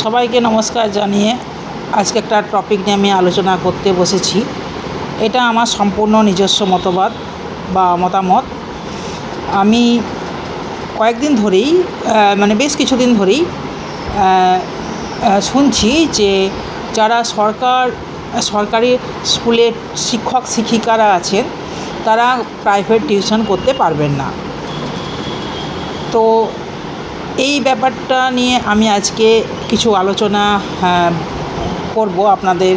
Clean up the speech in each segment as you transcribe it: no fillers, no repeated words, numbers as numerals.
সবাইকে নমস্কার জানিয়ে আজকে একটা টপিক নিয়ে আমি আলোচনা করতে বসেছি। এটা আমার সম্পূর্ণ নিজস্ব মতবাদ বা মতামত। আমি কয়েকদিন ধরেই বেশ কিছুদিন ধরেই শুনছি যে যারা সরকারি স্কুলের শিক্ষক শিক্ষিকারা আছেন তারা প্রাইভেট টিউশন করতে পারবেন না। তো এই ব্যাপারটা নিয়ে আমি আজকে কিছু আলোচনা করব আপনাদের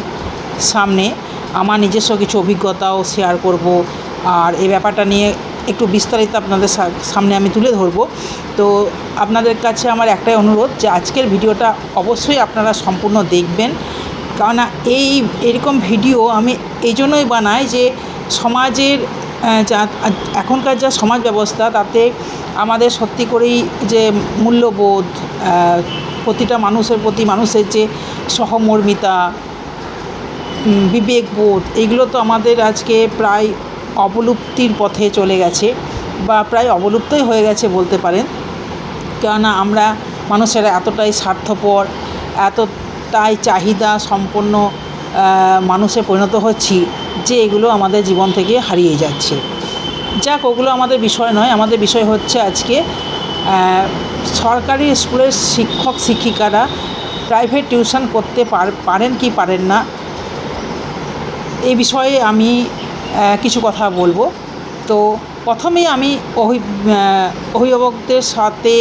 সামনে। আমার নিজস্ব কিছু অভিজ্ঞতাও শেয়ার করব, আর এই ব্যাপারটা নিয়ে একটু বিস্তারিত আপনাদের সামনে আমি তুলে ধরব। তো আপনাদের কাছে আমার একটাই অনুরোধ যে আজকের ভিডিওটা অবশ্যই আপনারা সম্পূর্ণ দেখবেন, কারণ এরকম ভিডিও আমি এই জন্যই বানাই যে সমাজের এখনকার যা সমাজ ব্যবস্থা তাতে আমাদের সত্যি করেই যে মূল্যবোধ, প্রতিটা মানুষের প্রতি মানুষের যে সহমর্মিতা, বিবেকবোধ, এগুলো তো আমাদের আজকে প্রায় অবলুপ্তির পথে চলে গেছে বা প্রায় অবলুপ্তই হয়ে গেছে বলতে পারেন। কেননা আমরা মানুষেরা এতটাই স্বার্থপর, এতটাই চাহিদা সম্পন্ন মানুষে পরিণত হচ্ছি যে এগুলো আমাদের জীবন থেকে হারিয়ে যাচ্ছে। যাক, ওগুলো আমাদের বিষয় নয়। আমাদের বিষয় হচ্ছে আজকে সরকারি স্কুলের শিক্ষক শিক্ষিকারা প্রাইভেট টিউশন করতে পারেন কি পারেন না, এই বিষয়ে আমি কিছু কথা বলবো। তো প্রথমেই আমি অভিভাবকদের সাথে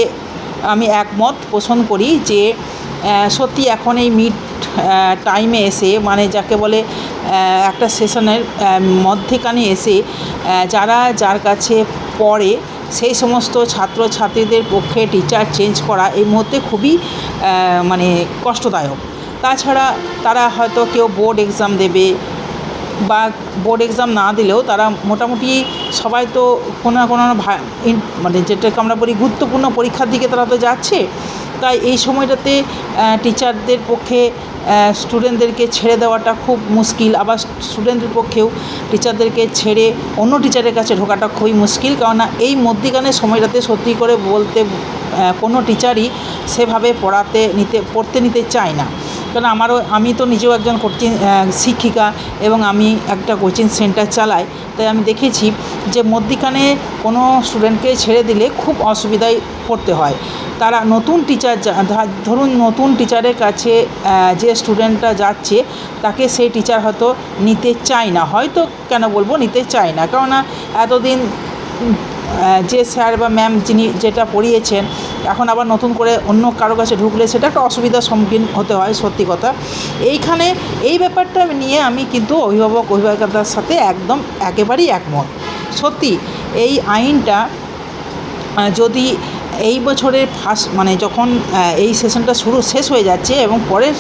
আমি একমত পোষণ করি যে সত্যি এখন এই মিড টাইমে এসে, যাকে বলে একটা সেশনের মধ্যেখানে এসে যার কাছে পড়ে সেই সমস্ত ছাত্রছাত্রীদের পক্ষে টিচার চেঞ্জ করা এই মুহূর্তে খুবই কষ্টদায়ক। তাছাড়া তারা হয়তো কেউ বোর্ড এক্সাম দেবে, বা বোর্ড এক্সাম না দিলেও তারা মোটামুটি সবাই তো কোনো না কোনো যেটাকে আমরা বলি গুরুত্বপূর্ণ পরীক্ষার দিকে তারা তো যাচ্ছে। তাই এই সময়টাতে টিচারদের পক্ষে স্টুডেন্টদেরকে ছেড়ে দেওয়াটা খুব মুশকিল, আবার স্টুডেন্টদের পক্ষেও টিচারদেরকে ছেড়ে অন্য টিচারের কাছে ঢোকাটা খুবই মুশকিল। কেননা এই মধ্যিখানের সময়টাতে সত্যি করে বলতে কোনো টিচারই সেভাবে পড়তে নিতে চায় না। কারণ আমি তো নিজেও একজন কোচিং শিক্ষিকা এবং আমি একটা কোচিং সেন্টার চালাই। তাই আমি দেখেছি যে মধ্যিখানে কোনো স্টুডেন্টকে ছেড়ে দিলে খুব অসুবিধায় পড়তে হয়। তারা নতুন টিচার ধরুন নতুন টিচারের কাছে যে স্টুডেন্টটা যাচ্ছে তাকে সেই টিচার হয়তো নিতে চায় না, হয়তো কেন বলবো নিতে চায় না, কেননা এতদিন যে স্যার বা ম্যাম যিনি যেটা পড়িয়েছেন এখন আবার নতুন করে অন্য কারো কাছে ঢুকলে সেটা একটা অসুবিধার সম্মুখীন হতে হয়। সত্যি কথা, এই ব্যাপারটা নিয়ে আমি কিন্তু অভিভাবকদের সাথে একেবারেই একমত। সত্যি এই আইনটা যদি এই বছরের ফার্স্ট যখন এই সেশনটা শেষ হয়ে যাচ্ছে এবং পরের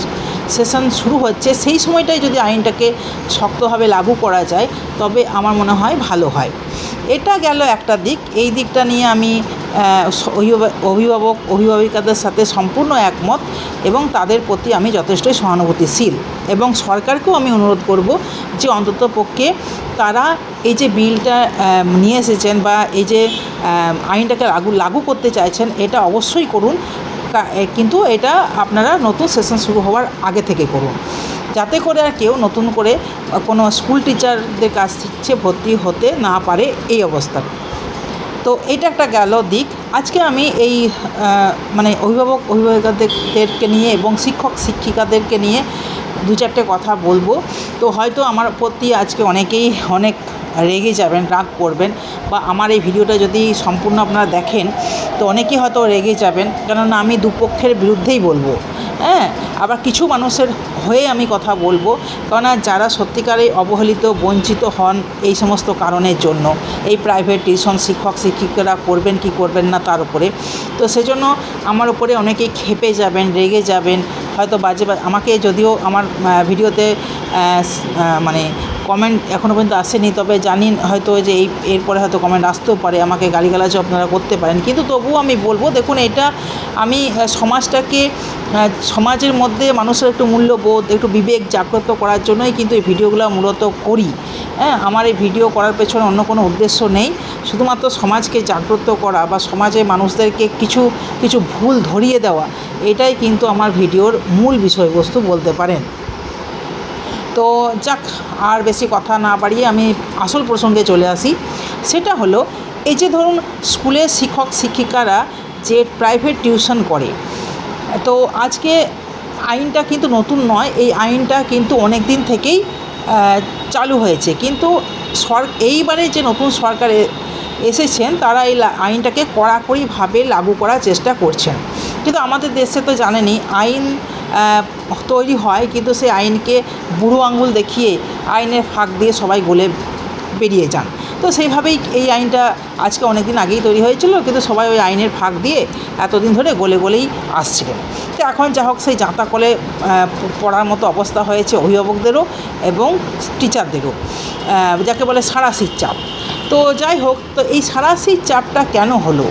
সেশন শুরু হচ্ছে, সেই সময়টাই যদি আইনটাকে শক্তভাবে লাগু করা যায় তবে আমার মনে হয় ভালো হয়। এটা গেল একটা দিক। এই দিকটা নিয়ে আমি অভিভাবিকাদের সাথে সম্পূর্ণ একমত এবং তাদের প্রতি আমি যথেষ্টই সহানুভূতিশীল। এবং সরকারকেও আমি অনুরোধ করব যে অন্তত পক্ষে তারা এই যে বিলটা নিয়ে এসেছেন বা এই যে আইনটাকে লাগু করতে চাইছেন এটা অবশ্যই করুন, কিন্তু এটা আপনারা নতুন সেশন শুরু হওয়ার আগে থেকে করুন, যাতে করে আর কেউ নতুন করে কোনো স্কুল টিচারদের কাছ থেকে ভর্তি হতে না পারে এই অবস্থা। তো এটা একটা গেল দিক। আজকে আমি এই অভিভাবকদেরকে নিয়ে এবং শিক্ষক শিক্ষিকাদেরকে নিয়ে দু চারটে কথা বলবো। তো হয়তো আমার প্রতি আজকে অনেকেই অনেক রেগে যাবেন, রাগ করবেন, বা আমার এই ভিডিওটা যদি সম্পূর্ণ আপনারা দেখেন তো অনেকেই হয়তো রেগে যাবেন, কেননা আমি দুপক্ষের বিরুদ্ধেই বলবো। আবার কিছু মানুষের হয়ে আমি কথা বলবো, কেননা যারা সত্যিকারে অবহেলিত বঞ্চিত হন এই সমস্ত কারণের জন্য, এই প্রাইভেট টিউশন শিক্ষক শিক্ষিকারা করবেন কি করবেন না তার উপরে। তো সেজন্য আমার উপরে অনেকেই ক্ষেপে যাবেন, রেগে যাবেন, হয়তো বাজে আমাকে যদিও আমার ভিডিওতে কমেন্ট এখনও পর্যন্ত আসেনি, তবে জানি হয়তো যে এরপরে হয়তো কমেন্ট আসতেও পারে, আমাকে গালিগালাজও আপনারা করতে পারেন, কিন্তু তবুও আমি বলবো, দেখুন এটা আমি সমাজটাকে সমাজের মধ্যে মানুষের একটু মূল্যবোধ, একটু বিবেক জাগ্রত করার জন্যই কিন্তু এই ভিডিওগুলো মূলত করি। হ্যাঁ, আমার এই ভিডিও করার পেছনে অন্য কোনো উদ্দেশ্য নেই, শুধুমাত্র সমাজকে জাগ্রত করা বা সমাজে মানুষদেরকে কিছু ভুল ধরিয়ে দেওয়া, এটাই কিন্তু আমার ভিডিওর মূল বিষয়বস্তু বলতে পারেন। তো যাক, আর বেশি কথা না বাড়িয়ে আমি আসল প্রসঙ্গে চলে আসি। সেটা হলো, এই যে ধরুন স্কুলের শিক্ষক শিক্ষিকারা যে প্রাইভেট টিউশন করে, তো আজকে আইনটা কিন্তু নতুন নয়, এই আইনটা কিন্তু অনেক দিন থেকেই চালু হয়েছে, কিন্তু এইবারে যে নতুন সরকার এসেছেন তারা এই আইনটাকে কড়াকড়িভাবে লাগু করার চেষ্টা করছেন। কিন্তু আমাদের দেশে তো জানেনই, আইন তৈরি হয়, কিন্তু সেই আইনকে বুড়ো আঙুল দেখিয়ে আইনের ফাঁক দিয়ে সবাই গলে বেরিয়ে যান। তো সেইভাবেই এই আইনটা আজকে অনেক দিন আগেই তৈরি হয়েছিল, কিন্তু সবাই ওই আইনের ফাঁক দিয়ে এতদিন ধরে গলেই আসছিলেন। তো এখন যা হোক, সেই জাঁতা কলে পড়ার মতো অবস্থা হয়েছে অভিভাবকদেরও এবং টিচারদেরও, যাকে বলে সাঁড়াশির চাপ। তো যাই হোক, তো এই সাঁড়াশির চাপটা কেন হলো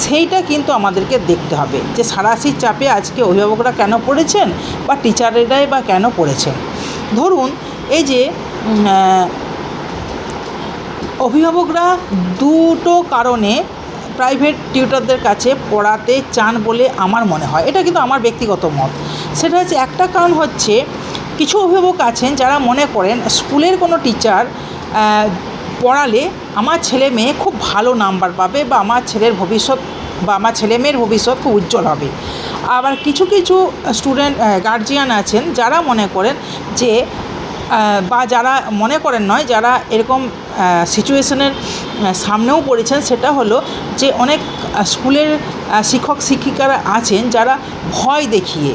সেইটা কিন্তু আমাদেরকে দেখতে হবে, যে সাঁড়াশির চাপে আজকে অভিভাবকরা কেন পড়েছেন বা টিচারেরাই বা কেন পড়েছেন। ধরুন, এই যে অভিভাবকরা দুটো কারণে প্রাইভেট টিউটরদের কাছে পড়াতে চান বলে আমার মনে হয়, এটা কিন্তু আমার ব্যক্তিগত মত। সেটা হচ্ছে, একটা কারণ হচ্ছে, কিছু অভিভাবক আছেন যারা মনে করেন স্কুলের কোনো টিচার পড়ালে আমার ছেলে মেয়ে খুব ভালো নাম্বার পাবে বা আমার ছেলের ভবিষ্যৎ বা আমার ছেলে মেয়ের ভবিষ্যৎ খুব উজ্জ্বল হবে। আবার কিছু স্টুডেন্ট গার্জিয়ান আছেন যারা মনে করেন যে, বা যারা মনে করেন নয়, যারা এরকম সিচুয়েশনের সামনেও পড়েছেন, সেটা হলো যে অনেক স্কুলের শিক্ষক শিক্ষিকারা আছেন যারা ভয় দেখিয়ে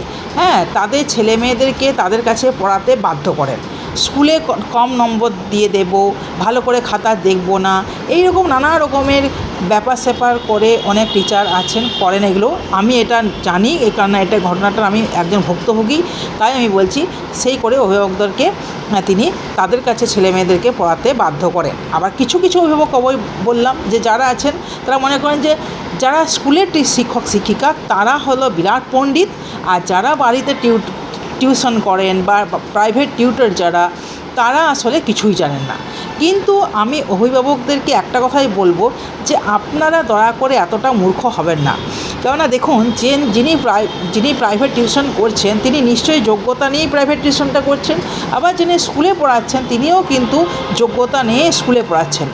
তাদের ছেলে মেয়েদেরকে তাদের কাছে পড়াতে বাধ্য করেন। স্কুলে কম নম্বর দিয়ে দেব, ভালো করে খাতা দেখব না, এই রকম নানা রকমের ব্যাপার স্যাপার করে অনেক টিচার আছেন, করেন এগুলো। আমি এটা জানি, এই কারণে এটা ঘটনাটার আমি একজন ভুক্তভোগী, তাই আমি বলছি, সেই করে অভিভাবকদেরকে তিনি তাদের কাছে ছেলে মেয়েদেরকে পড়াতে বাধ্য করেন। আবার কিছু অভিভাবক বললাম যে যারা আছেন তারা মনে করেন যে যারা স্কুলের শিক্ষক শিক্ষিকা তারা হলো বিরাট পণ্ডিত, আর যারা বাড়িতে টিউশন করেন বা প্রাইভেট টিউটর যারা, তারা আসলে কিছুই জানেন না। কিন্তু আমি অভিভাবকদেরকে একটা কথাই বলবো, যে আপনারা দয়া করে এতটা মূর্খ হবেন না। কেননা দেখুন, যিনি প্রাইভেট টিউশন করছেন তিনি নিশ্চয়ই যোগ্যতা নিয়েই প্রাইভেট টিউশনটা করছেন, আবার যিনি স্কুলে পড়াচ্ছেন তিনিও কিন্তু যোগ্যতা নিয়ে স্কুলে পড়াচ্ছেন।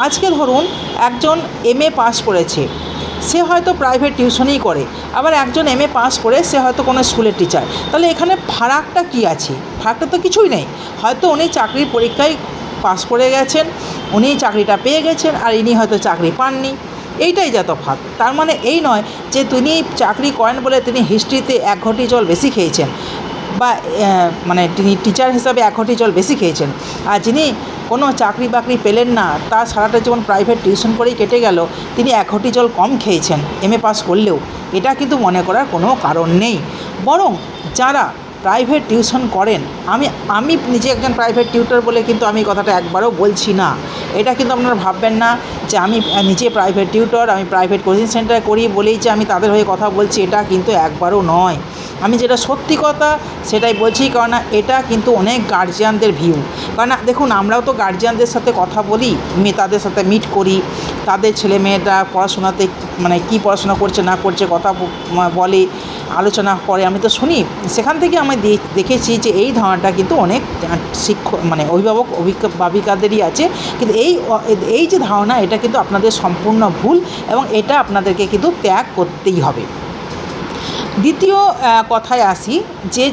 আজকে ধরুন, একজন MA পাস করেছে, সে হয়তো প্রাইভেট টিউশনই করে, আবার একজন MA পাস করে সে হয়তো কোনো স্কুলের টিচার। তাহলে এখানে ফারাকটা কী আছে? ফারাকটা তো কিছুই নেই। হয়তো উনি চাকরির পরীক্ষায় পাস করে গেছেন, উনি চাকরিটা পেয়ে গেছেন, আর ইনি হয়তো চাকরি পাননি, এইটাই যা তফাৎ। তার মানে এই নয় যে তিনি চাকরি করেন বলে তিনি হিস্ট্রিতে 1 ঘটি জল বেশি খেয়েছেন, বা মানে তিনি টিচার হিসাবে 1 ঘটি জল বেশি খেয়েছেন, আর যিনি কোনো চাকরি বাকরি পেলেন না, তার সারাটা জীবন প্রাইভেট টিউশন করেই কেটে গেল, তিনি 1 ঘটি জল কম খেয়েছেন MA পাস করলেও। এটা কিন্তু মনে করার কোনো কারণ নেই। বরং যারা প্রাইভেট টিউশন করেন, আমি নিজে একজন প্রাইভেট টিউটর বলে কিন্তু আমি কথাটা একবারও বলছি না। এটা কিন্তু আপনারা ভাববেন না যে আমি নিজে প্রাইভেট টিউটর, আমি প্রাইভেট কোচিং সেন্টার করি বলেই যে আমি তাদের হয়ে কথা বলছি, এটা কিন্তু একবারও নয়। আমি যেটা সত্যি কথা সেটাই বলছি, কারণ এটা কিন্তু অনেক গার্জিয়ানদের ভিউ। কারণ দেখুন, আমরাও তো গার্জিয়ানদের সাথে কথা বলি, তাদের সাথে মিট করি, তাদের ছেলে মেয়েরা পড়াশোনাতে মানে কী পড়াশোনা করছে না করছে কথা বলে, আলোচনা করে, আমি তো শুনি। সেখান থেকে আমি দেখেছি যে এই ধারণাটা কিন্তু অনেক অভিভাবক অভিভাবিকাদেরই আছে, কিন্তু এই যে ধারণা, এটা কিন্তু আপনাদের সম্পূর্ণ ভুল, এবং এটা আপনাদেরকে কিন্তু ত্যাগ করতেই হবে। দ্বিতীয় কথায় আসি,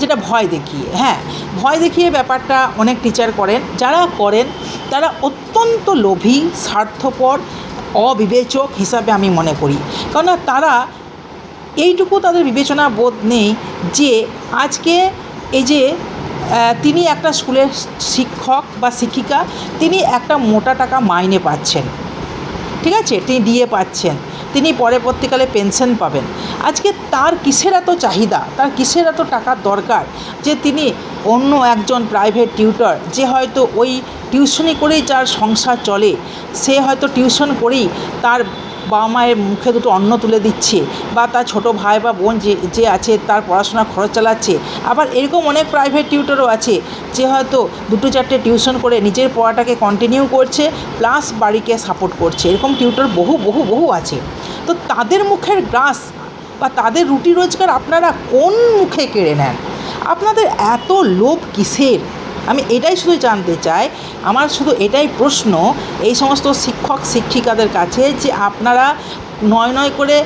যেটা ভয় দেখিয়ে, ভয় দেখিয়ে ব্যাপারটা অনেক টিচার করেন। যারা করেন তারা অত্যন্ত লোভী, স্বার্থপর, অবিবেচক হিসাবে আমি মনে করি। কারণ তারা এইটুকু তাদের বিবেচনা বোধ নেই যে আজকে এই যে তিনি একটা স্কুলের শিক্ষক বা শিক্ষিকা, তিনি একটা মোটা টাকা মাইনে পাচ্ছেন, ঠিক আছে, তিনি DA পাচ্ছেন, তিনি পরবর্তীকালে পেনশন পাবেন। আজকে তার কিসের এত চাহিদা, তার কিসের এত টাকার দরকার যে তিনি অন্য একজন প্রাইভেট টিউটর যে হয়তো ওই টিউশনি করেই যার সংসার চলে, সে হয়তো টিউশন করেই তার বাবা মায়ের মুখে দুটো অন্ন তুলে দিচ্ছে, বা তার ছোটো ভাই বা বোন যে আছে তার পড়াশোনার খরচ চালাচ্ছে। আবার এরকম অনেক প্রাইভেট টিউটরও আছে যে হয়তো দুটো চারটে টিউশন করে নিজের পড়াটাকে কন্টিনিউ করছে, প্লাস বাড়িকে সাপোর্ট করছে। এরকম টিউটর বহু বহু বহু আছে। তো তাদের মুখের গ্রাস বা তাদের রুটি রোজগার আপনারা কোন মুখে কেড়ে নেন? আপনাদের এত লোভ কিসের? আমি এটাই শুধু জানতে চাই। আমার শুধু এটাই প্রশ্ন এই সমস্ত শিক্ষক শিক্ষিকাদের কাছে, যে আপনারা নয় করে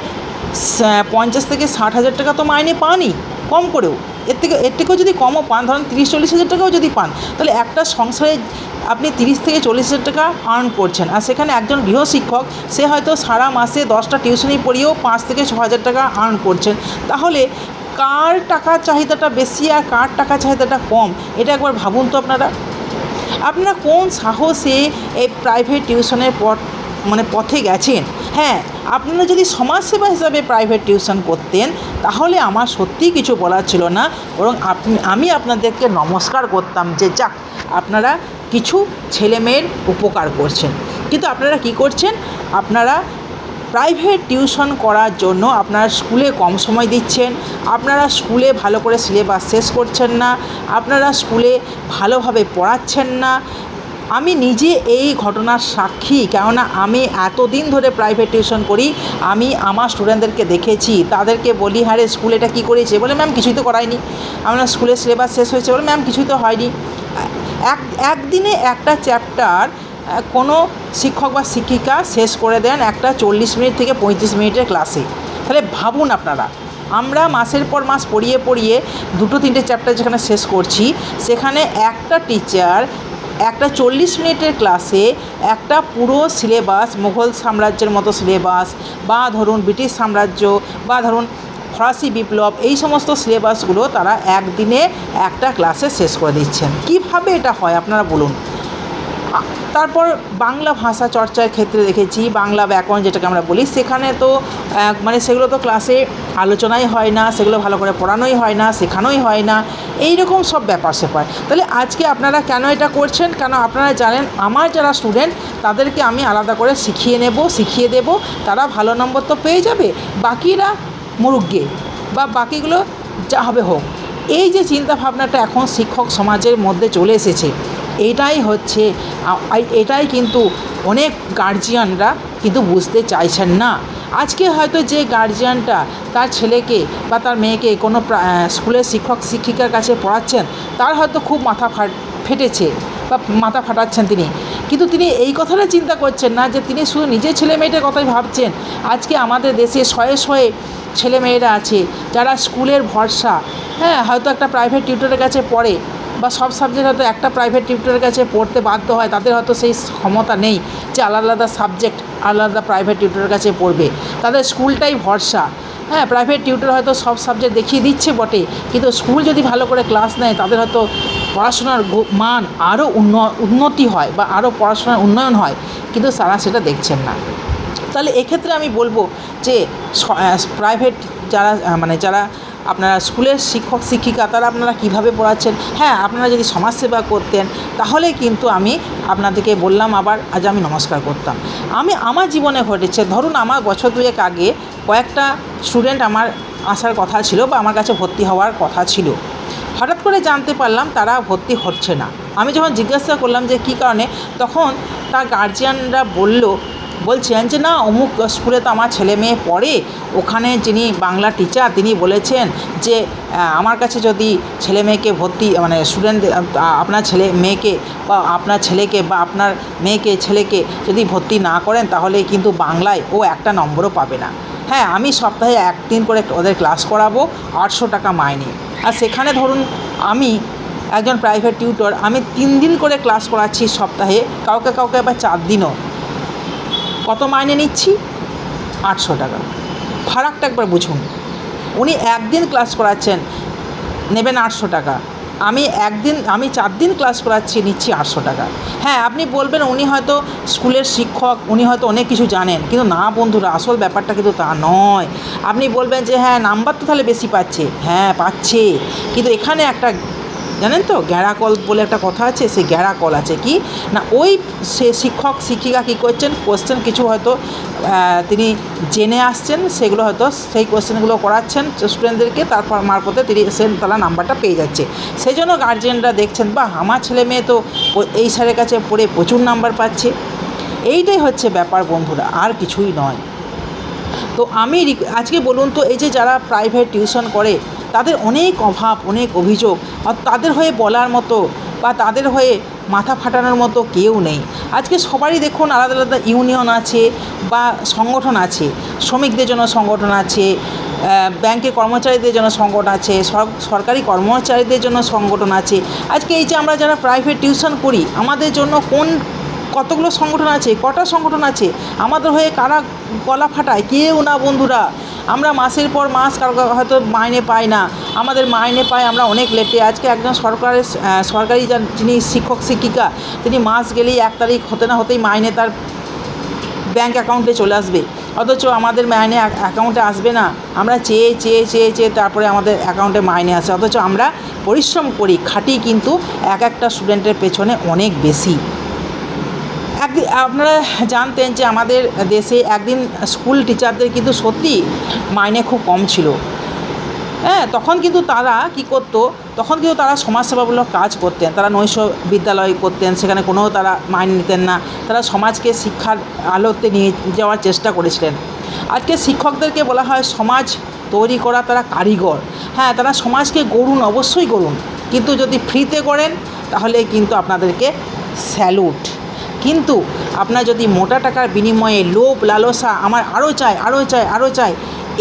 50 থেকে 60 হাজার টাকা তো মাইনে পানই, কম করেও। এর থেকেও যদি কমও পান, ধরুন 30-40 হাজার টাকাও যদি পান, তাহলে একটা সংসারে আপনি 30 থেকে 40 হাজার টাকা আর্ন করছেন। আর সেখানে একজন গৃহশিক্ষক, সে হয়তো সারা মাসে 10টা টিউশনি পড়িয়েও 5 থেকে 6 হাজার টাকা আর্ন করছেন। তাহলে কার টাকার চাহিদাটা বেশি আর কার টাকার চাহিদাটা কম, এটা একবার ভাবুন তো আপনারা। আপনারা কোন সাহসে এই প্রাইভেট টিউশনের পথে গেছেন? হ্যাঁ, আপনারা যদি সমাজসেবা হিসাবে প্রাইভেট টিউশন করতেন তাহলে আমার সত্যিই কিছু বলার ছিল না, বরং আমি আপনাদেরকে নমস্কার করতাম যে যাক, আপনারা কিছু ছেলেমেয়ের উপকার করছেন। কিন্তু আপনারা কি করছেন? আপনারা প্রাইভেট টিউশন করার জন্য আপনারা স্কুলে কম সময় দিচ্ছেন, আপনারা স্কুলে ভালো করে সিলেবাস শেষ করছেন না, আপনারা স্কুলে ভালোভাবে পড়াচ্ছেন না। আমি নিজে এই ঘটনার সাক্ষী, কেননা আমি এতদিন ধরে প্রাইভেট টিউশন করি। আমি আমার স্টুডেন্টদেরকে দেখেছি, তাদেরকে বলি হ্যাঁ রে স্কুলে এটা কী করেছে, বলে ম্যাম কিছুই তো করায়নি। আমরা স্কুলের সিলেবাস শেষ হয়েছে, বলে ম্যাম কিছুই তো হয়নি। একদিনে একটা চ্যাপ্টার কোনো শিক্ষক বা শিক্ষিকা শেষ করে দেন একটা 40 মিনিট থেকে 35 মিনিটের ক্লাসে। তাহলে ভাবুন আপনারা, আমরা মাসের পর মাস পড়িয়ে 2-3টে চ্যাপ্টার যেখানে শেষ করছি, সেখানে একটা টিচার একটা 40 মিনিটের ক্লাসে একটা পুরো সিলেবাস, মুঘল সাম্রাজ্যের মতো সিলেবাস, বা ধরুন ব্রিটিশ সাম্রাজ্য, বা ধরুন ফরাসি বিপ্লব, এই সমস্ত সিলেবাসগুলো তারা একদিনে একটা ক্লাসে শেষ করে দিচ্ছেন। কিভাবে এটা হয় আপনারা বলুন? তারপর বাংলা ভাষা চর্চার ক্ষেত্রে দেখেছি, বাংলা ব্যাকরণ যেটাকে আমরা বলি, সেখানে তো সেগুলো তো ক্লাসে আলোচনাই হয় না, সেগুলো ভালো করে পড়ানোই হয় না, শেখানোই হয় না, এই রকম সব ব্যাপার স্যাপার। তাহলে আজকে আপনারা কেন এটা করছেন? কেন আপনারা জানেন আমার যারা স্টুডেন্ট তাদেরকে আমি আলাদা করে শিখিয়ে দেব, তারা ভালো নম্বর তো পেয়ে যাবে, বাকিরা মুরুগ্গে, বা বাকিগুলো যা হবে হোক। এই যে চিন্তাভাবনাটা এখন শিক্ষক সমাজের মধ্যে চলে এসেছে, এটাই কিন্তু অনেক গার্জিয়ানরা কিন্তু বুঝতে চাইছেন না। আজকে হয়তো যে গার্জিয়ানটা তার ছেলেকে বা তার মেয়েকে কোনো স্কুলের শিক্ষক শিক্ষিকার কাছে পড়াচ্ছেন, তার হয়তো খুব মাথা ফেটেছে বা মাথা ফাটাচ্ছেন তিনি, কিন্তু তিনি এই কথাটা চিন্তা করছেন না যে তিনি শুধু নিজের ছেলে মেয়েটার কথাই ভাবছেন। আজকে আমাদের দেশে শয়ে ছেলেমেয়েরা আছে যারা স্কুলের ভরসা, হ্যাঁ হয়তো একটা প্রাইভেট টিউটরের কাছে পড়ে, বা সব সাবজেক্ট হয়তো একটা প্রাইভেট টিউটরের কাছে পড়তে বাধ্য হয়, তাদের হয়তো সেই ক্ষমতা নেই যে আলাদা আলাদা সাবজেক্ট আলাদা প্রাইভেট টিউটরের কাছে পড়বে, তাদের স্কুলটাই ভরসা। হ্যাঁ, প্রাইভেট টিউটর হয়তো সব সাবজেক্ট দেখিয়ে দিচ্ছে বটে, কিন্তু স্কুল যদি ভালো করে ক্লাস নেয় তাদের হয়তো পড়াশোনার মান আরও উন্নতি হয় বা আরও পড়াশোনার উন্নয়ন হয়, কিন্তু তারা সেটা দেখছেন না। তাহলে এক্ষেত্রে আমি বলবো যে প্রাইভেট যারা আপনারা স্কুলের শিক্ষক শিক্ষিকা, তারা আপনারা কীভাবে পড়াচ্ছেন? হ্যাঁ, আপনারা যদি সমাজসেবা করতেন তাহলে কিন্তু আমি আপনাদেরকে বললাম আবার আজ আমি নমস্কার করতাম। আমার জীবনে ঘটেছে, ধরুন আমার বছর 2 আগে কয়েকটা স্টুডেন্ট আমার আসার কথা ছিল বা আমার কাছে ভর্তি হওয়ার কথা ছিল। হঠাৎ করে জানতে পারলাম তারা ভর্তি হচ্ছে না। আমি যখন জিজ্ঞাসা করলাম যে কী কারণে, তখন তার গার্জিয়ানরা বলছেন যে না অমুক স্কুলে তো আমার ছেলে মেয়ে পড়ে, ওখানে যিনি বাংলা টিচার তিনি বলেছেন যে আমার কাছে যদি ছেলে মেয়েকে স্টুডেন্ট আপনার ছেলে মেয়েকে বা আপনার ছেলেকে বা আপনার মেয়েকে ছেলেকে যদি ভর্তি না করেন তাহলে কিন্তু বাংলায় ও একটা নম্বরও পাবে না। হ্যাঁ, আমি সপ্তাহে 1 দিন করে ওদের ক্লাস করাবো, 800 টাকা মাইনে। আর সেখানে ধরুন আমি একজন প্রাইভেট টিউটর, আমি 3 দিন করে ক্লাস করাচ্ছি সপ্তাহে, কাউকে আবার 4 দিনও। কত মাইনে নিচ্ছি? 800 টাকা। ফারাকটা একবার বুঝুন। উনি 1 দিন ক্লাস করাচ্ছেন, নেবেন 800 টাকা। আমি 4 দিন ক্লাস করাচ্ছি, নিচ্ছি 800 টাকা। হ্যাঁ, আপনি বলবেন উনি হয়তো স্কুলের শিক্ষক, উনি হয়তো অনেক কিছু জানেন, কিন্তু না বন্ধুরা, আসল ব্যাপারটা কিন্তু তা নয়। আপনি বলবেন যে হ্যাঁ নাম্বার তো তাহলে বেশি পাচ্ছে, হ্যাঁ পাচ্ছে, কিন্তু এখানে একটা জানেন তো, গ্যাঁড়া কল বলে একটা কথা আছে, সেই গ্যাঁড়া কল আছে কি না, ওই সে শিক্ষক শিক্ষিকা কী করছেন, কোশ্চেন কিছু হয়তো তিনি জেনে আসছেন, সেগুলো হয়তো সেই কোশ্চেনগুলো করাচ্ছেন স্টুডেন্টদেরকে, তারপর মারফতে তারা নাম্বারটা পেয়ে যাচ্ছে। সেই জন্য গার্জিয়ানরা দেখছেন, বাহ আমার ছেলে মেয়ে তো এই স্যারের কাছে পড়ে প্রচুর নাম্বার পাচ্ছে। এইটাই হচ্ছে ব্যাপার বন্ধুরা, আর কিছুই নয়। তো আমি আজকে বলুন তো, এই যে যারা প্রাইভেট টিউশন করে তাদের অনেক অভাব, অনেক অভিযোগ, আর তাদের হয়ে বলার মতো বা তাদের হয়ে মাথা ফাটানোর মতো কেউ নেই। আজকে সবারই দেখুন আলাদা আলাদা ইউনিয়ন আছে বা সংগঠন আছে, শ্রমিকদের জন্য সংগঠন আছে, ব্যাংকের কর্মচারীদের জন্য সংগঠন আছে, সরকারি কর্মচারীদের জন্য সংগঠন আছে। আজকে এই যে আমরা যারা প্রাইভেট টিউশন করি, আমাদের জন্য কতগুলো সংগঠন আছে, কটা সংগঠন আছে, আমাদের হয়ে কারা গলা ফাটায়? কেউ না বন্ধুরা। আমরা মাসের পর মাস কারো হয়তো মাইনে পাই না, আমাদের মাইনে পাই আমরা অনেক লেটে। আজকে একজন সরকারি যিনি শিক্ষক শিক্ষিকা, তিনি মাস গেলেই 1 তারিখ হতে না হতেই মাইনে তার ব্যাঙ্ক অ্যাকাউন্টে চলে আসবে, অথচ আমাদের মাইনে অ্যাকাউন্টে আসবে না। আমরা চেয়ে চেয়ে চেয়ে চেয়ে তারপরে আমাদের অ্যাকাউন্টে মাইনে আসে, অথচ আমরা পরিশ্রম করি, খাটি কিন্তু একটা স্টুডেন্টের পেছনে অনেক বেশি। আপনারা জানতেন যে আমাদের দেশে একদিন স্কুল টিচারদের কিন্তু সত্যি মাইনে খুব কম ছিল। হ্যাঁ, তখন কিন্তু তারা কী করতো, তখন কিন্তু তারা সমাজসেবামূলক কাজ করতেন, তারা নৈশ বিদ্যালয় করতেন, সেখানে কোনো তারা মাইনে নিতেন না, তারা সমাজকে শিক্ষার আলোতে নিয়ে যাওয়ার চেষ্টা করেছিলেন। আজকে শিক্ষকদেরকে বলা হয় সমাজ তৈরি করা তারা কারিগর। হ্যাঁ, তারা সমাজকে গড়ুন, অবশ্যই গড়ুন, কিন্তু যদি ফ্রিতে গড়েন তাহলে কিন্তু আপনাদেরকে স্যালুট। কিন্তু আপনার যদি মোটা টাকার বিনিময়ে লোভ লালসা, আমার আরও চাই আরও চাই আরও চাই,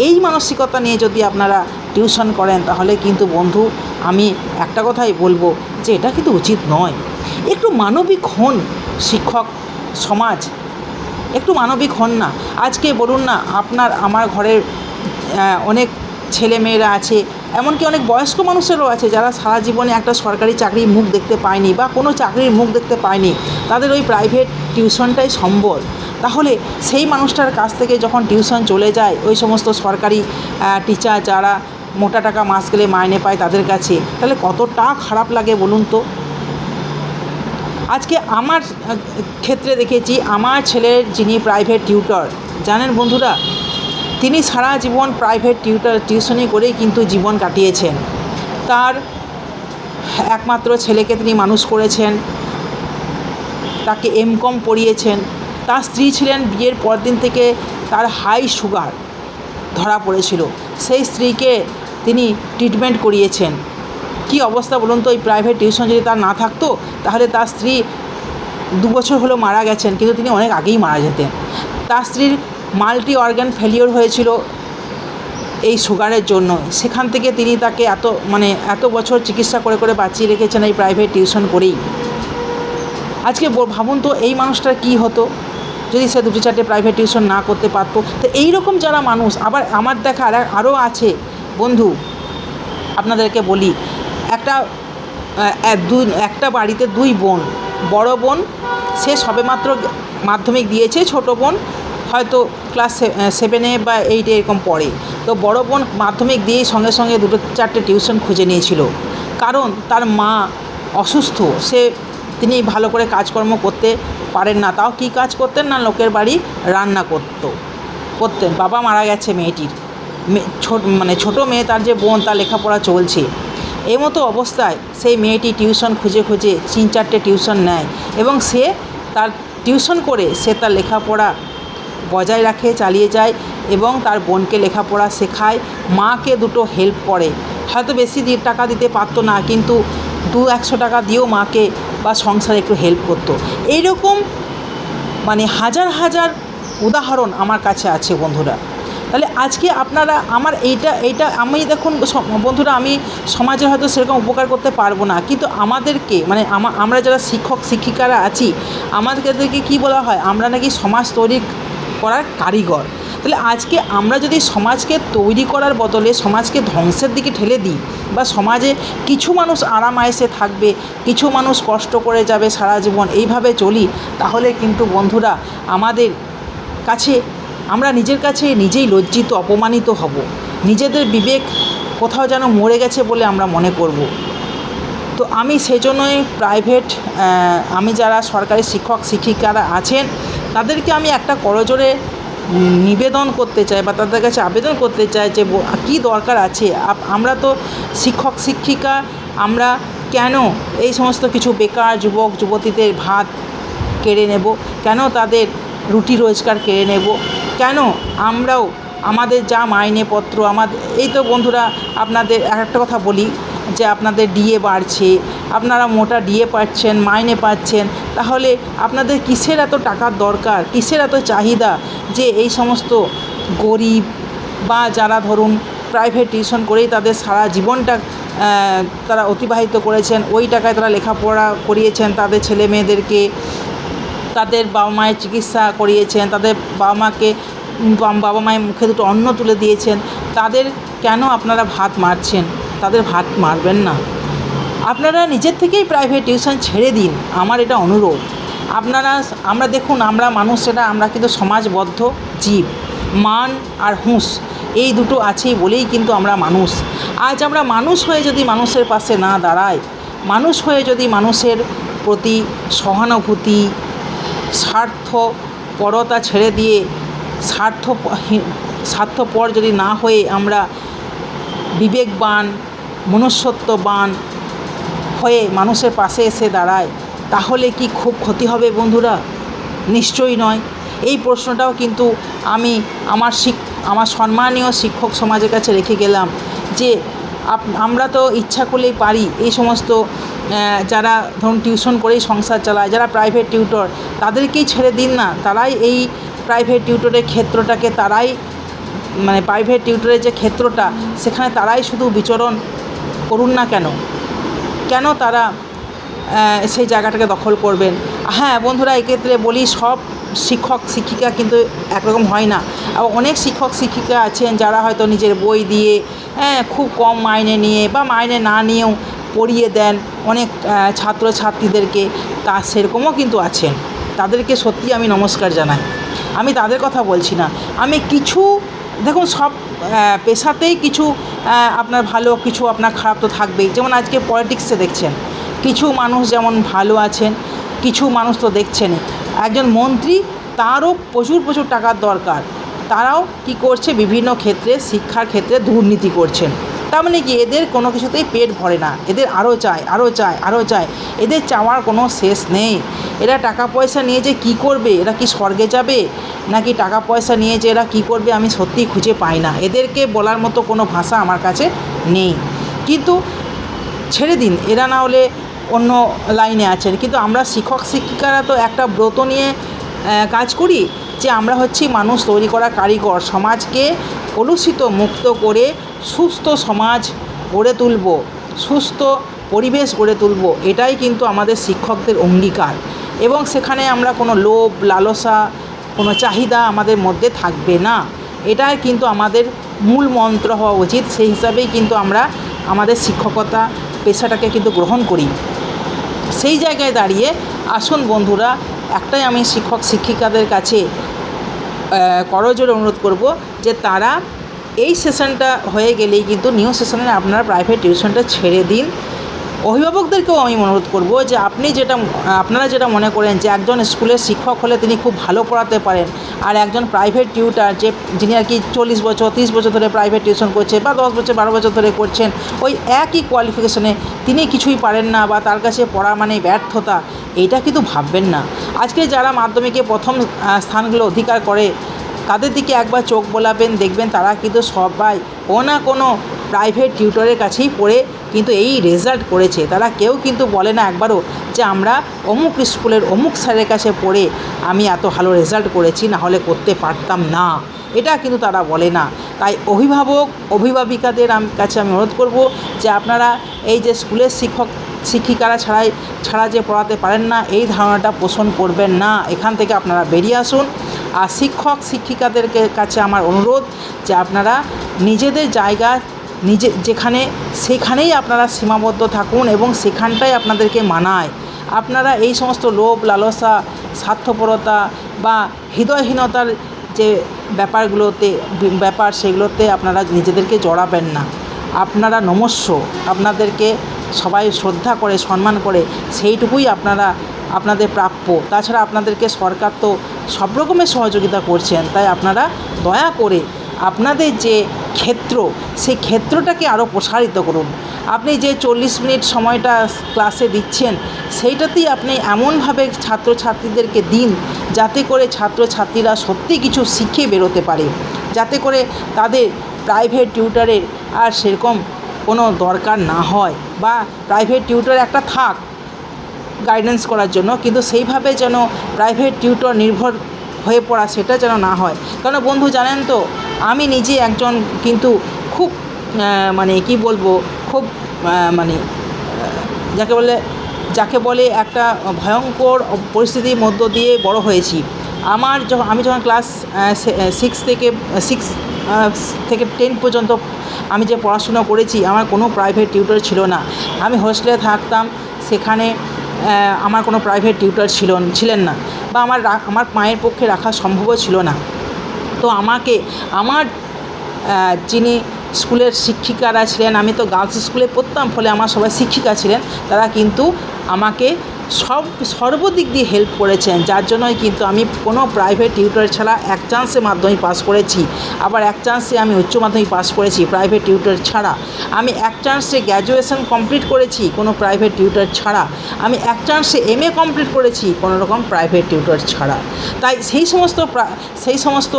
এই মানসিকতা নিয়ে যদি আপনারা টিউশন করেন, তাহলে কিন্তু বন্ধু আমি একটা কথাই বলবো যে এটা কিন্তু উচিত নয়। একটু মানবিক হন শিক্ষক সমাজ, একটু মানবিক হন না। আজকে বলুন না, আমার ঘরের অনেক ছেলে মেয়েরা আছে, এমনকি অনেক বয়স্ক মানুষেরও আছে যারা সারা জীবনে একটা সরকারি চাকরির মুখ দেখতে পায়নি বা কোনো চাকরির মুখ দেখতে পায়নি, তাদের ওই প্রাইভেট টিউশনটাই সম্বল। তাহলে সেই মানুষটার কাছ থেকে যখন টিউশন চলে যায় ওই সমস্ত সরকারি টিচার যারা মোটা টাকা মাস গেলে মাইনে পায় তাদের কাছে, তাহলে কতটা খারাপ লাগে বলুন তো। আজকে আমার ক্ষেত্রে দেখেছি, আমার ছেলের যিনি প্রাইভেট টিউটর, জানেন বন্ধুরা, তিনি সারা জীবন প্রাইভেট টিউশনি করেই কিন্তু জীবন কাটিয়েছেন। তার একমাত্র ছেলেকে তিনি মানুষ করেছেন, তাকে এমকম পড়িয়েছেন। তার স্ত্রী ছিলেন, বিয়ের পরদিন থেকে তার হাই সুগার ধরা পড়েছিল, সেই স্ত্রীকে তিনি ট্রিটমেন্ট করিয়েছেন। কি অবস্থা বলুন তো, এই প্রাইভেট টিউশন যদি তার না থাকতো, তাহলে তার স্ত্রী 2 বছর হলো মারা গেছেন, কিন্তু তিনি অনেক আগেই মারা যেতেন। তার স্ত্রীর মাল্টি অর্গান ফেলিওর হয়েছিল এই সুগারের জন্য, সেখান থেকে তিনি তাকে এত বছর চিকিৎসা করে করে বাঁচিয়ে রেখেছেন এই প্রাইভেট টিউশন করেই। আজকে ভাবুন তো এই মানুষটার কী হতো যদি সে 2-4টে প্রাইভেট টিউশন না করতে পারতো। তো এইরকম যারা মানুষ, আবার আমার দেখা আরও আছে বন্ধু, আপনাদেরকে বলি, একটা বাড়িতে 2 বোন, বড় বোন সে সবেমাত্র মাধ্যমিক দিয়েছে, ছোট বোন হয়তো ক্লাস 7 বা 8 এরকম পড়ে। তো বড় বোন মাধ্যমিক দিয়েই সঙ্গে সঙ্গে 2-4টে টিউশন খুঁজে নিয়েছিল, কারণ তার মা অসুস্থ, তিনি ভালো করে কাজকর্ম করতে পারেন না। তাও কী কাজ করতেন না, লোকের বাড়ি রান্না করতেন। বাবা মারা গেছে মেয়েটির, ছোটো মেয়ে, তার যে বোন, তার লেখাপড়া চলছে। এই মতো অবস্থায় সেই মেয়েটি টিউশন খুঁজে 3-4টে টিউশন নেয়, এবং সে তার টিউশন করে সে তার লেখাপড়া বজায় রাখে, চালিয়ে যায়, এবং তার বোনকে লেখাপড়া শেখায়, মাকে দুটো হেল্প করে। হয়তো বেশি টাকা দিতে পারতো না, কিন্তু 200-100 টাকা দিয়েও মাকে বা সংসারে একটু হেল্প করতো। এইরকম হাজার হাজার উদাহরণ আমার কাছে আছে বন্ধুরা। তাহলে আজকে আপনারা আমার এইটা আমি দেখুন বন্ধুরা, আমি সমাজে হয়তো সেরকম উপকার করতে পারবো না, কিন্তু আমাদেরকে আমরা যারা শিক্ষক শিক্ষিকারা আছি, আমাদেরকে কী বলা হয়, আমরা নাকি সমাজ তৈরি করার কারিগর। তাহলে আজকে আমরা যদি সমাজকে তৈরি করার বদলে সমাজকে ধ্বংসের দিকে ঠেলে দিই, বা সমাজে কিছু মানুষ আরাম আয়েসে থাকবে, কিছু মানুষ কষ্ট করে যাবে সারা জীবন, এইভাবে চলি, তাহলে কিন্তু বন্ধুরা আমাদের কাছে, আমরা নিজের কাছে নিজেই লজ্জিত, অপমানিত হব, নিজেদের বিবেক কোথাও যেন মরে গেছে বলে আমরা মনে করব। তো আমি সেজন্যই প্রাইভেট আমি যারা সরকারি শিক্ষক শিক্ষিকারা আছেন তাদেরকে আমি একটা করজোড়ে নিবেদন করতে চাই বা তাদের কাছে আবেদন করতে চাই যে কী দরকার আছে। আমরা তো শিক্ষক শিক্ষিকা, আমরা কেন এই সমস্ত কিছু বেকার যুবক যুবতীদের ভাত কেড়ে নেব, কেন তাদের রুটি রোজগার কেড়ে নেব, কেন আমরাও আমাদের যা মাইনেপত্র আমাদের এই তো বন্ধুরা আপনাদের একটা কথা বলি যে আপনাদের ডিএ বাড়ছে, আপনারা মোটা ডিএ পাচ্ছেন, মাইনে পাচ্ছেন, তাহলে আপনাদের কিসের এত টাকার দরকার, কিসের এত চাহিদা যে এই সমস্ত গরিব বা যারা ধরুন প্রাইভেট টিউশন করেই তাদের সারা জীবনটা তারা অতিবাহিত করেছেন, ওই টাকায় তারা লেখাপড়া করিয়েছেন তাদের ছেলে মেয়েদেরকে, তাদের বাবা মায়ের চিকিৎসা করিয়েছেন, তাদের বাবা মায়ের মুখে দুটো অন্ন তুলে দিয়েছেন, তাদের কেন আপনারা ভাত মারছেন? তাদের ভাত মারবেন না। আপনারা নিজের থেকেই প্রাইভেট টিউশন ছেড়ে দিন, আমার এটা অনুরোধ। আমরা দেখুন, আমরা মানুষেরা আমরা কিন্তু সমাজবদ্ধ জীব, মান আর হুঁশ এই দুটো আছেই বলেই কিন্তু আমরা মানুষ। আজ আমরা মানুষ হয়ে যদি মানুষের পাশে না দাঁড়াই, মানুষ হয়ে যদি মানুষের প্রতি সহানুভূতি, স্বার্থপরতা ছেড়ে দিয়ে স্বার্থপর যদি না হয়ে আমরা বিবেকবান, মনুষ্যত্ববান হয়ে মানুষের পাশে এসে দাঁড়ায়, তাহলে কি খুব ক্ষতি হবে বন্ধুরা? নিশ্চয়ই নয়। এই প্রশ্নটাও কিন্তু আমি আমার সম্মানীয় শিক্ষক সমাজের কাছে রেখে গেলাম যে আমরা তো ইচ্ছা করলেই পারি এই সমস্ত যারা ধরুন টিউশন করেই সংসার চালায়, যারা প্রাইভেট টিউটর, তাদেরকেই ছেড়ে দিন না। তারাই এই প্রাইভেট টিউটরের ক্ষেত্রটাকে প্রাইভেট টিউটরের যে ক্ষেত্রটা সেখানে তারাই শুধু বিচরণ করুন না কেন তারা সেই জায়গাটাকে দখল করবেন? হ্যাঁ বন্ধুরা, এক্ষেত্রে বলি সব শিক্ষক শিক্ষিকা কিন্তু একরকম হয় না। আবার অনেক শিক্ষক শিক্ষিকা আছেন যারা হয়তো নিজের বই দিয়ে খুব কম মাইনে নিয়ে বা মাইনে না নিয়েও পড়িয়ে দেন অনেক ছাত্রছাত্রীদেরকে, তা সেরকমও কিন্তু আছেন। তাদেরকে সত্যি আমি নমস্কার জানাই। আমি তাদের কথা বলছি না, আমি কিছু দেখুন সব পেশাতেই কিছু আপনার ভালো, কিছু আপনার খারাপ তো থাকবেই। যেমন আজকে পলিটিক্সে দেখছেন কিছু মানুষ যেমন ভালো আছেন, কিছু মানুষ তো দেখছেনই। একজন মন্ত্রী, তারও প্রচুর টাকার দরকার, তারাও কি করছে, বিভিন্ন ক্ষেত্রে শিক্ষার ক্ষেত্রে দুর্নীতি করছেন। তার মানে কি, এদের কোনো কিছুতেই পেট ভরে না, এদের আরও চায়, এদের চাওয়ার কোনো শেষ নেই। এরা টাকা পয়সা নিয়ে যে কী করবে, এরা কি স্বর্গে যাবে নাকি টাকা পয়সা নিয়ে যে এরা কী করবে আমি সত্যিই খুঁজে পাই না। এদেরকে বলার মতো কোনো ভাষা আমার কাছে নেই। কিন্তু ছেড়ে দিন, এরা না হলে অন্য লাইনে আছেন, কিন্তু আমরা শিক্ষক শিক্ষিকারা তো একটা ব্রত নিয়ে কাজ করি যে আমরা হচ্ছি মানুষ তৈরি করা কারিগর, সমাজকে কলুষিত মুক্ত করে সুস্থ সমাজ গড়ে তুলব, সুস্থ পরিবেশ গড়ে তুলব, এটাই কিন্তু আমাদের শিক্ষকদের অঙ্গীকার। এবং সেখানে আমরা কোনো লোভ লালসা, কোনো চাহিদা আমাদের মধ্যে থাকবে না, এটাই কিন্তু আমাদের মূল মন্ত্র হওয়া উচিত। সেই হিসাবেই কিন্তু আমরা আমাদের শিক্ষকতা পেশাটাকে কিন্তু গ্রহণ করি। সেই জায়গায় দাঁড়িয়ে আসুন বন্ধুরা, একটাই আমি শিক্ষক শিক্ষিকাদের কাছে করজোড়ে অনুরোধ করব যে তারা এই সেশনটা হয়ে গেলেই কিন্তু নিউ সেশনে আপনারা প্রাইভেট টিউশনটা ছেড়ে দিন। অভিভাবকদেরকেও আমি অনুরোধ করব যে আপনারা যেটা মনে করেন যে একজন স্কুলের শিক্ষক হলে তিনি খুব ভালো পড়াতে পারেন, আর একজন প্রাইভেট টিউটার যিনি আর কি 40 বছর 30 বছর ধরে প্রাইভেট টিউশন করছে বা 10 বছর 12 বছর ধরে করছেন, ওই একই কোয়ালিফিকেশনে তিনি কিছুই পারেন না বা তার কাছে পড়া মানে ব্যর্থতা, এইটা কিন্তু ভাববেন না। আজকে যারা মাধ্যমিকে প্রথম স্থানগুলো অধিকার করে তাদের দিকে একবার চোখ বোলাবেন, দেখবেন তারা কিন্তু সবাই কোনো প্রাইভেট টিউটরের কাছেই পড়ে কিন্তু এই রেজাল্ট করেছে। তারা কেউ কিন্তু বলে না একবারও যে আমরা অমুক স্কুলের অমুক স্যারের কাছে পড়ে আমি এত ভালো রেজাল্ট করেছি, না হলে করতে পারতাম না, এটা কিন্তু তারা বলে না। তাই অভিভাবিকাদের কাছে আমি অনুরোধ করব যে আপনারা এই যে স্কুলের শিক্ষক শিক্ষিকারা ছাড়া যে পড়াতে পারেন না, এই ধারণাটা পোষণ করবেন না, এখান থেকে আপনারা বেরিয়ে আসুন। আর শিক্ষক শিক্ষিকাদের কাছে আমার অনুরোধ যে আপনারা নিজেদের জায়গা সেখানেই আপনারা সীমাবদ্ধ থাকুন এবং সেখানটাই আপনাদেরকে মানায়। আপনারা এই সমস্ত লোভ লালসা, স্বার্থপরতা বা হৃদয়হীনতার যে সেগুলোতে আপনারা নিজেদেরকে জড়াবেন না। আপনারা আপনাদেরকে সবাই শ্রদ্ধা করে, সম্মান করে, সেইটুকুই আপনাদের প্রাপ্য। তাছাড়া আপনাদেরকে সরকার তো সব রকমের সহযোগিতা করছেন, তাই আপনারা দয়া করে আপনাদের যে ক্ষেত্র, সেই ক্ষেত্রটাকে আরও প্রসারিত করুন। আপনি যে 40 মিনিট সময়টা ক্লাসে দিচ্ছেন, সেইটাতেই আপনি এমনভাবে ছাত্রছাত্রীদেরকে দিন যাতে করে ছাত্রছাত্রীরা সত্যি কিছু শিখে বেরোতে পারে, যাতে করে তাদের প্রাইভেট টিউটরের আর সেরকম কোনো দরকার না হয়, বা প্রাইভেট টিউটর একটা থাক গাইডেন্স করার জন্য, কিন্তু সেইভাবে যেন প্রাইভেট টিউটর নির্ভর হয়ে পড়া সেটা যেন না হয়। কারণ বন্ধু জানেন তো, আমি নিজে একজন কিন্তু খুব মানে কি বলবো, খুব মানে যাকে বলে একটা ভয়ঙ্কর পরিস্থিতির মধ্য দিয়ে বড় হয়েছি। আমি যখন ক্লাস 6 থেকে 10 পর্যন্ত আমি যে পড়াশুনো করেছি, আমার কোনো প্রাইভেট টিউটর ছিল না। আমি হোস্টেলে থাকতাম, সেখানে আমার কোনো প্রাইভেট টিউটর ছিলেন না, বা আমার মায়ের পক্ষে রাখা সম্ভবও ছিল না। তো আমার যিনি স্কুলের শিক্ষিকারা ছিলেন, আমি তো গার্লস স্কুলে পড়তাম, ফলে আমার সবাই শিক্ষিকা ছিলেন, তারা কিন্তু আমাকে সর্বদিক দিয়ে হেল্প করেছেন, যার জন্যই কিন্তু আমি কোনো প্রাইভেট টিউটর ছাড়া এক চান্সে মাধ্যমিক পাস করেছি, আবার এক চান্সে আমি উচ্চ মাধ্যমিক পাস করেছি প্রাইভেট টিউটর ছাড়া। আমি এক চান্সে গ্র্যাজুয়েশন কমপ্লিট করেছি কোনো প্রাইভেট টিউটর ছাড়া। আমি এক চান্সে MA কমপ্লিট করেছি কোনো রকম প্রাইভেট টিউটর ছাড়া। তাই সেই সমস্ত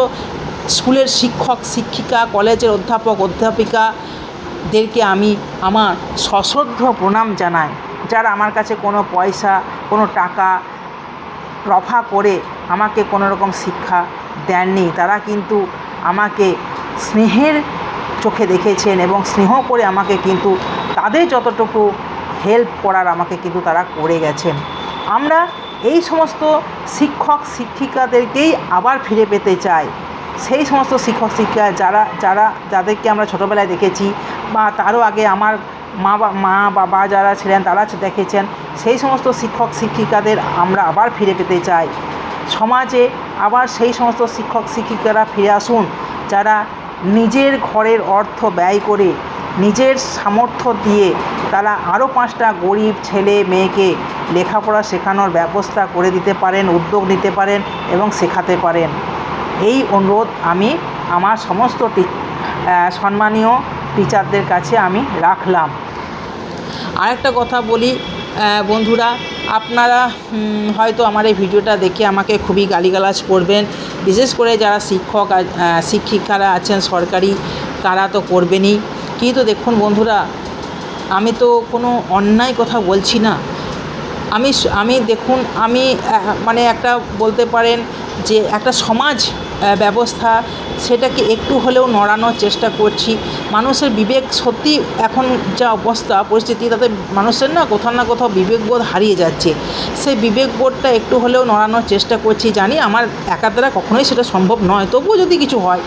স্কুলের শিক্ষক শিক্ষিকা, কলেজের অধ্যাপক অধ্যাপিকাদেরকে আমি আমার সশ্রদ্ধ প্রণাম জানাই, যারা আমার কাছে কোনো পয়সা, কোনো টাকা রফা করে আমাকে কোনো রকম শিক্ষা দেননি। তারা কিন্তু আমাকে স্নেহের চোখে দেখেছেন, এবং স্নেহ করে আমাকে কিন্তু তাদের যতটুকু হেল্প করার আমাকে কিন্তু তারা করে গেছেন। আমরা এই সমস্ত শিক্ষক শিক্ষিকাদেরকেই আবার ফিরে পেতে চাই। সেই সমস্ত শিক্ষক শিক্ষিকা যাদেরকে আমরা ছোটোবেলায় দেখেছি, বা তারও আগে আমার মা বাবা যারা ছিলেন তারা দেখেছেন, সেই সমস্ত শিক্ষক শিক্ষিকাদের আমরা আবার ফিরে পেতে চাই। সমাজে আবার সেই সমস্ত শিক্ষক শিক্ষিকারা ফিরে আসুন, যারা নিজের ঘরের অর্থ ব্যয় করে, নিজের সামর্থ্য দিয়ে তারা আরও 5টা গরিব ছেলে মেয়েকে লেখাপড়া শেখানোর ব্যবস্থা করে দিতে পারেন, উদ্যোগ নিতে পারেন এবং শেখাতে পারেন। এই অনুরোধ আমি আমার সমস্ত সম্মানীয় টিচারদের কাছে আমি রাখলাম। আরেকটা কথা বলি বন্ধুরা, আপনারা হয়তো আমার এই ভিডিওটা দেখে আমাকে খুবই গালিগালাজ করবেন, বিশেষ করে যারা শিক্ষক আর শিক্ষিকারা আছেন সরকারি, তারা তো করবেনই। কিন্তু দেখুন বন্ধুরা, আমি তো কোনো অন্যায় কথা বলছি না। আমি দেখুন, আমি মানে একটা বলতে পারেন যে একটা সমাজ ব্যবস্থা, সেটাকে একটু হলেও নড়ানোর চেষ্টা করছি। মানুষের বিবেক সত্যি এখন যা অবস্থা পরিস্থিতি, তাতে মানুষের না কোথাও বিবেকবোধ হারিয়ে যাচ্ছে। সেই বিবেকবোধটা একটু হলেও নড়ানোর চেষ্টা করছি। জানি আমার একার দ্বারা কখনোই সেটা সম্ভব নয়, তবুও যদি কিছু হয়,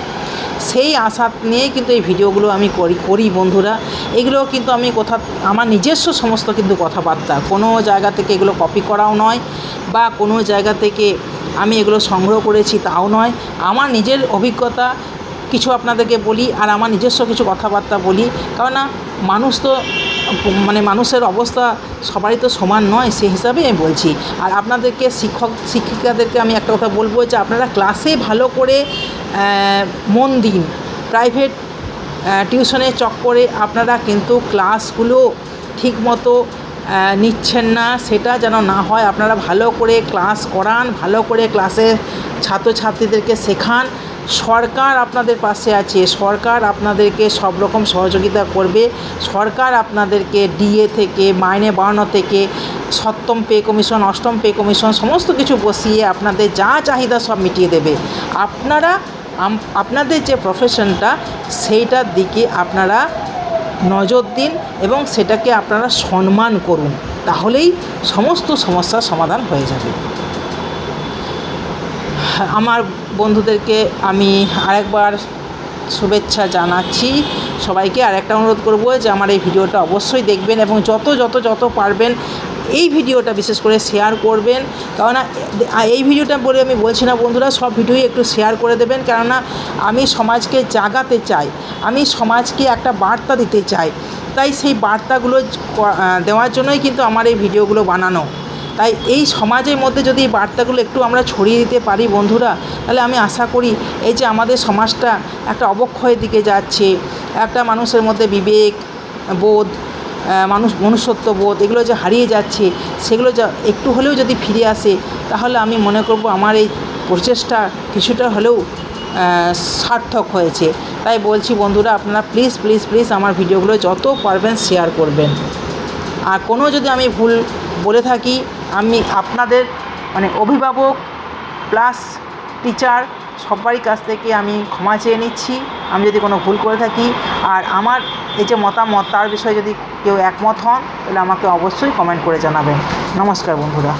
সেই আশা নিয়েই কিন্তু এই ভিডিওগুলো আমি করি বন্ধুরা। এগুলো কিন্তু আমি আমার নিজস্ব সমস্ত কিন্তু কথাবার্তা, কোনো জায়গা থেকে এগুলো কপি করাও নয়, বা কোনো জায়গা থেকে আমি এগুলো সংগ্রহ করেছি তাও নয়। আমার নিজের অভিজ্ঞতা কিছু আপনাদেরকে বলি, আর আমার নিজস্ব কিছু কথাবার্তা বলি। কারণ মানুষ তো মানে মানুষের অবস্থা সবারই তো সমান নয়, সেই হিসাবে আমি বলছি। আর আপনাদেরকে শিক্ষক শিক্ষিকাদেরকে আমি একটা কথা বলবো, যে আপনারা ক্লাসে ভালো করে মন দিন। প্রাইভেট টিউশনের চক্করে আপনারা কিন্তু ক্লাসগুলো ঠিকমতো নিচ্ছেন না, সেটা যেন না হয়। আপনারা ভালো করে ক্লাস করান, ভালো করে ক্লাসে ছাত্রছাত্রীদেরকে শেখান। সরকার আপনাদের পাশে আছে, সরকার আপনাদেরকে সব রকম সহযোগিতা করবে। সরকার আপনাদেরকে ডিএ থেকে, মাইনে বাড়ানো থেকে, 7ম পে কমিশন, 8ম পে কমিশন সমস্ত কিছু বসিয়ে আপনাদের যা চাহিদা সব মিটিয়ে দেবে। আপনাদের যে প্রফেশনটা, সেইটার দিকে আপনারা নজর দিন এবং সেটাকে আপনারা সম্মান করুন, তাহলেই সমস্ত সমস্যার সমাধান হয়ে যাবে। আমার বন্ধুদেরকে আমি আরেকবার শুভেচ্ছা জানাচ্ছি সবাইকে। আর একটা অনুরোধ করব যে আমার এই ভিডিওটা অবশ্যই দেখবেন, এবং যত পারবেন এই ভিডিওটা বিশেষ করে শেয়ার করবেন। কেননা এই ভিডিওটা বলে আমি বলছি না বন্ধুরা, সব ভিডিওই একটু শেয়ার করে দেবেন। কেননা আমি সমাজকে জাগাতে চাই, আমি সমাজকে একটা বার্তা দিতে চাই তাই সেই বার্তাগুলো দেওয়ার জন্যই কিন্তু আমার এই ভিডিওগুলো বানানো। তাই এই সমাজের মধ্যে যদি এই বার্তাগুলো একটু আমরা ছড়িয়ে দিতে পারি বন্ধুরা, তাহলে আমি আশা করি এই যে আমাদের সমাজটা একটা অবক্ষয়ের দিকে যাচ্ছে, একটা মানুষের মধ্যে বিবেক বোধ, মনুষ্যত্ব বোধ এগুলো যে হারিয়ে যাচ্ছে, সেগুলো যা একটু হলেও যদি ফিরে আসে, তাহলে আমি মনে করব আমার এই প্রচেষ্টা কিছুটা হলেও সার্থক হয়েছে। তাই বলছি বন্ধুরা, আপনারা প্লিজ প্লিজ প্লিজ আমার ভিডিওগুলো যত পারবেন শেয়ার করবেন। আর কোনো যদি আমি ভুল বলে থাকি, আমি আপনাদের মানে অভিভাবক প্লাস টিচার সবারই কাছ থেকে আমি ক্ষমা চেয়ে নিচ্ছি আমি যদি কোনো ভুল করে থাকি। আর আমার এই যে মতামত, তার বিষয়ে যদি কেউ একমত হন, তাহলে আমাকে অবশ্যই কমেন্ট করে জানাবেন। নমস্কার বন্ধুরা।